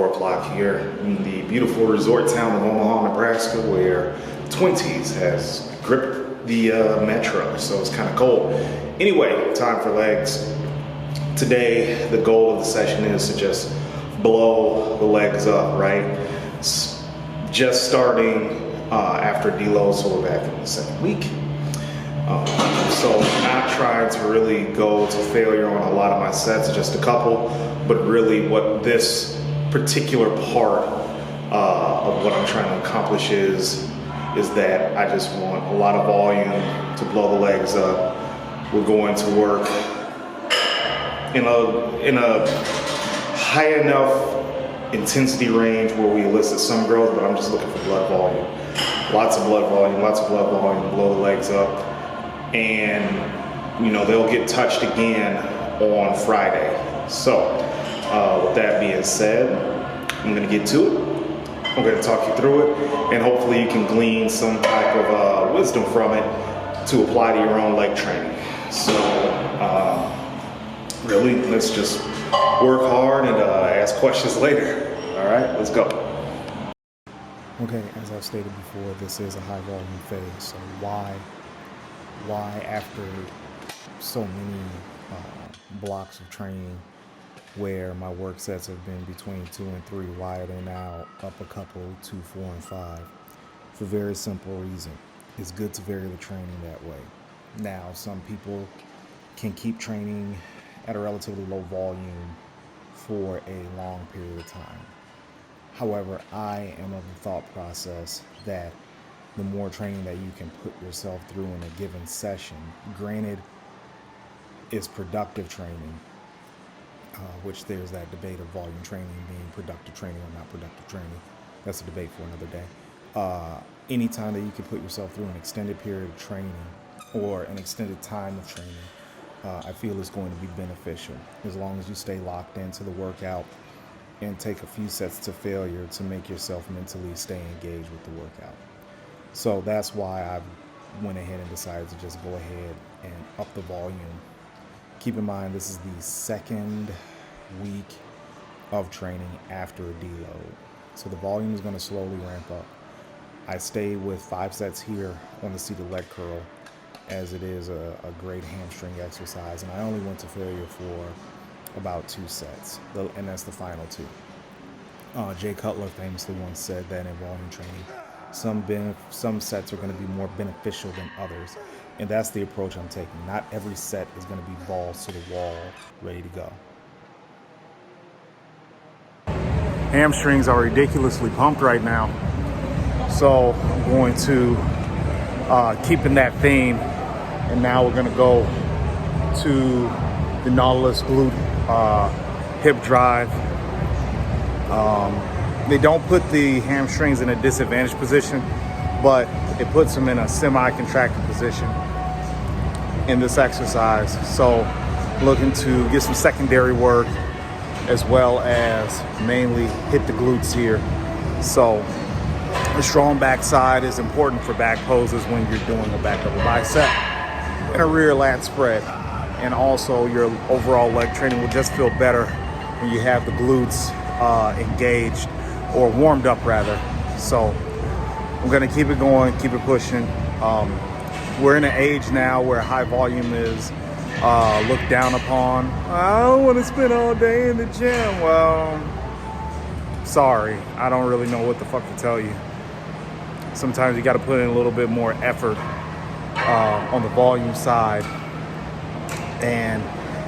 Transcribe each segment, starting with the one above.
4 o'clock here in the beautiful resort town of Omaha, Nebraska, where Twinties has gripped the metro, so it's kind of cold. Anyway, time for legs. Today, the goal of the session is to just blow the legs up, right? It's just starting after deload, so we're back in the second week. So not trying to really go to failure on a lot of my sets, just a couple, but really what this particular part of what I'm trying to accomplish is that I just want a lot of volume to blow the legs up. We're going to work in a high enough intensity range where we elicit some growth, but I'm just looking for blood volume. Lots of blood volume, blow the legs up. And, you know, they'll get touched again on Friday. So, with that being said, I'm going to get to it. I'm going to talk you through it, and hopefully you can glean some type of wisdom from it to apply to your own leg training. So, really, let's just work hard and ask questions later. All right, let's go. Okay, as I've stated before, this is a high volume phase. So why after so many blocks of training where my work sets have been between 2 and 3, why are they now up a couple, 2, 4, and 5? For a very simple reason. It's good to vary the training that way. Now, some people can keep training at a relatively low volume for a long period of time. However, I am of the thought process that the more training that you can put yourself through in a given session, granted, it's productive training, which there's that debate of volume training being productive training or not productive training. That's a debate for another day. Anytime that you can put yourself through an extended period of training or an extended time of training, I feel is going to be beneficial as long as you stay locked into the workout and take a few sets to failure to make yourself mentally stay engaged with the workout. So that's why I went ahead and decided to just go ahead and up the volume. Keep in mind, this is the second week of training after a deload. So the volume is going to slowly ramp up. I stayed with 5 sets here on the seated leg curl, as it is a great hamstring exercise, and I only went to failure for about 2 sets, and that's the final 2. Jay Cutler famously once said that in volume training, some sets are going to be more beneficial than others, and that's the approach I'm taking. Not every set is going to be balls to the wall, ready to go. Hamstrings are ridiculously pumped right now, so I'm going to keep in that theme, and now we're going to go to the Nautilus glute hip drive. They don't put the hamstrings in a disadvantaged position, but it puts them in a semi-contracted position in this exercise. So looking to get some secondary work as well as mainly hit the glutes here. So a strong backside is important for back poses when you're doing a back double bicep and a rear lat spread. And also your overall leg training will just feel better when you have the glutes engaged, or warmed up rather. So I'm gonna keep it going, keep it pushing. We're in an age now where high volume is looked down upon. I don't want to spend all day in the gym. Well, sorry, I don't really know what the fuck to tell you. Sometimes you got to put in a little bit more effort on the volume side and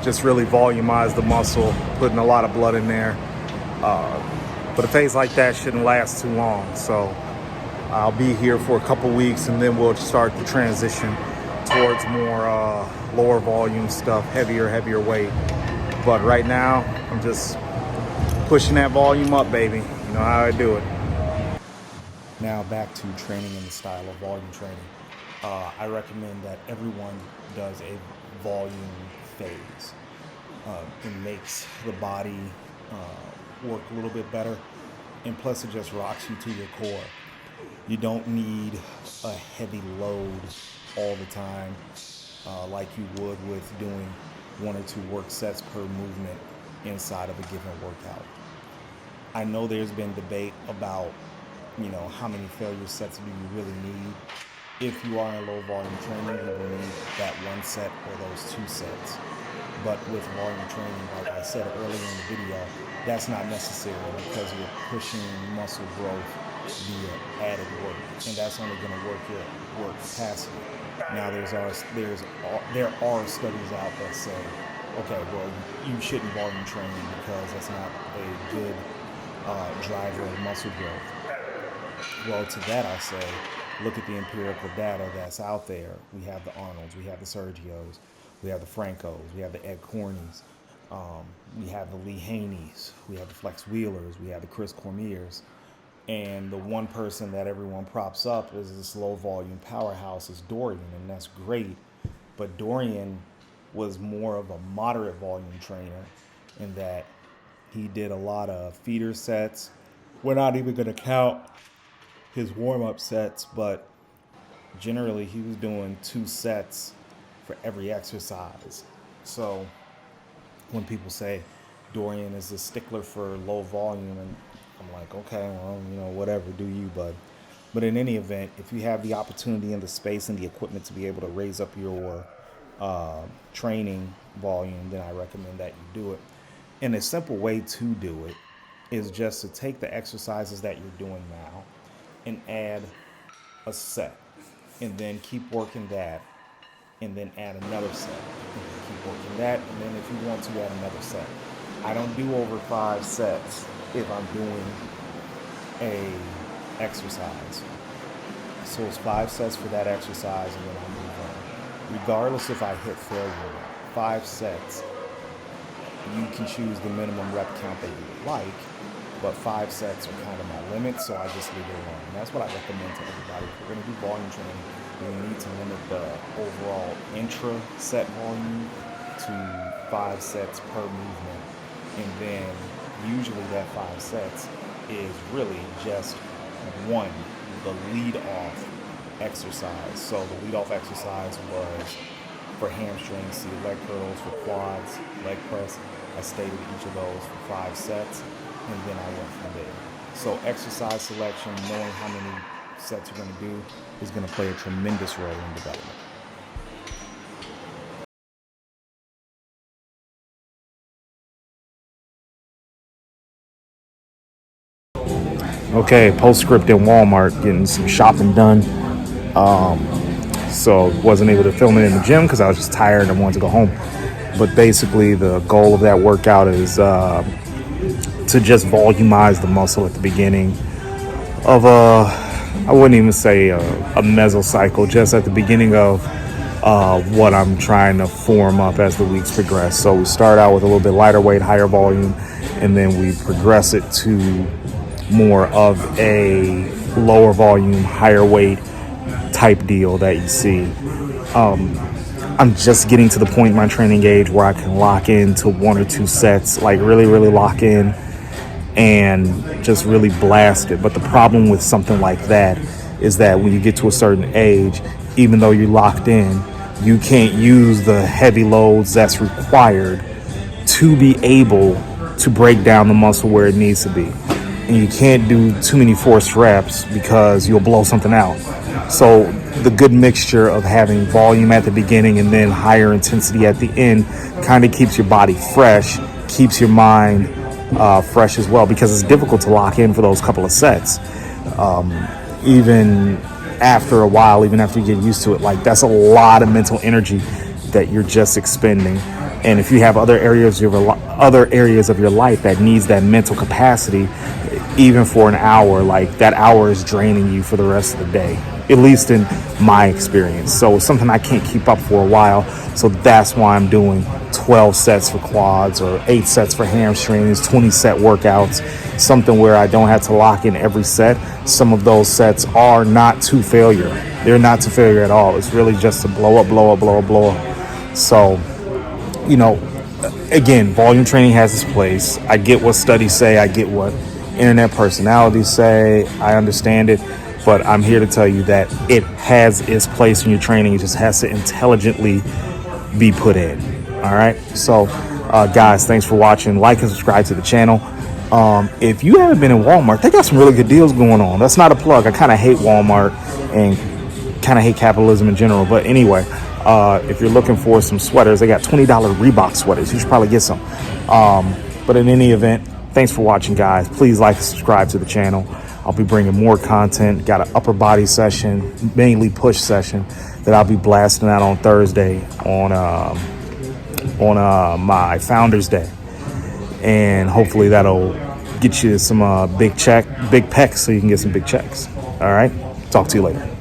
just really volumize the muscle, putting a lot of blood in there. But a phase like that shouldn't last too long. So I'll be here for a couple weeks, and then we'll start the transition towards more lower volume stuff, heavier weight. But right now, I'm just pushing that volume up, baby. You know how I do it. Now back to training in the style of volume training. I recommend that everyone does a volume phase. It makes the body work a little bit better, and plus it just rocks you to your core. You don't need a heavy load all the time like you would with doing 1 or 2 work sets per movement inside of a given workout. I know there's been debate about, how many failure sets do you really need. If you are in low volume training, you will need that one set or those two sets. But with volume training, like I said earlier in the video, that's not necessary because you're pushing muscle growth via added work, and that's only going to work your work capacity. Now, there are studies out that say, okay, well, you shouldn't volume train because that's not a good driver of muscle growth. Well, to that I say, look at the empirical data that's out there. We have the Arnolds, we have the Sergios, we have the Francos, we have the Ed Corneys, we have the Lee Haneys, we have the Flex Wheelers, we have the Chris Cormiers. And the one person that everyone props up is this low volume powerhouse is Dorian, and that's great. But Dorian was more of a moderate volume trainer in that he did a lot of feeder sets. We're not even going to count his warm-up sets, but generally he was doing 2 sets for every exercise. So when people say Dorian is a stickler for low volume, and I'm like, okay, well, whatever, do you, bud. But in any event, if you have the opportunity and the space and the equipment to be able to raise up your training volume, then I recommend that you do it. And a simple way to do it is just to take the exercises that you're doing now and add a set, and then keep working that, and then add another set, and then keep working that, and then if you want to, add another set. I don't do over 5 sets if I'm doing a exercise. So it's 5 sets for that exercise, and then I move on. Regardless if I hit failure, 5 sets, you can choose the minimum rep count that you would like, but 5 sets are kind of my limit, so I just leave it alone. And that's what I recommend to everybody. If we're going to do volume training, we need to limit the overall intra-set volume to 5 sets per movement. And then usually that 5 sets is really just one, the lead-off exercise. So the lead-off exercise was for hamstrings, see leg curls, for quads, leg press. I stated each of those for 5 sets, and then I went from there. So exercise selection, knowing how many sets you're going to do, is going to play a tremendous role in development. Okay, postscript in Walmart, getting some shopping done. So wasn't able to film it in the gym because I was just tired and wanted to go home. But basically the goal of that workout is to just volumize the muscle at the beginning of I wouldn't even say a mesocycle, just at the beginning of what I'm trying to form up as the weeks progress. So we start out with a little bit lighter weight, higher volume, and then we progress it to more of a lower volume, higher weight type deal that you see. I'm just getting to the point in my training age where I can lock into 1 or 2 sets, like really, really lock in and just really blast it. But the problem with something like that is that when you get to a certain age, even though you're locked in, you can't use the heavy loads that's required to be able to break down the muscle where it needs to be. And you can't do too many forced reps because you'll blow something out. So the good mixture of having volume at the beginning and then higher intensity at the end kind of keeps your body fresh, keeps your mind fresh as well, because it's difficult to lock in for those couple of sets. Even after a while, even after you get used to it, like that's a lot of mental energy that you're just expending. And if you have other areas of your life that needs that mental capacity, even for an hour, like that hour is draining you for the rest of the day, at least in my experience. So it's something I can't keep up for a while. So that's why I'm doing 12 sets for quads or 8 sets for hamstrings, 20 set workouts, something where I don't have to lock in every set. Some of those sets are not to failure. They're not to failure at all. It's really just to blow up. So, again, volume training has its place. I get what studies say. I get what internet personalities say. I understand it. But I'm here to tell you that it has its place in your training. It just has to intelligently be put in. All right. So, guys, thanks for watching. Like and subscribe to the channel. If you haven't been in Walmart, they got some really good deals going on. That's not a plug. I kind of hate Walmart and kind of hate capitalism in general. But anyway, if you're looking for some sweaters, they got $20 Reebok sweaters. You should probably get some. But in any event, thanks for watching, guys. Please like and subscribe to the channel. I'll be bringing more content. Got an upper body session, mainly push session, that I'll be blasting out on Thursday on my Founders Day. And hopefully that'll get you some big pecs so you can get some big checks. All right. Talk to you later.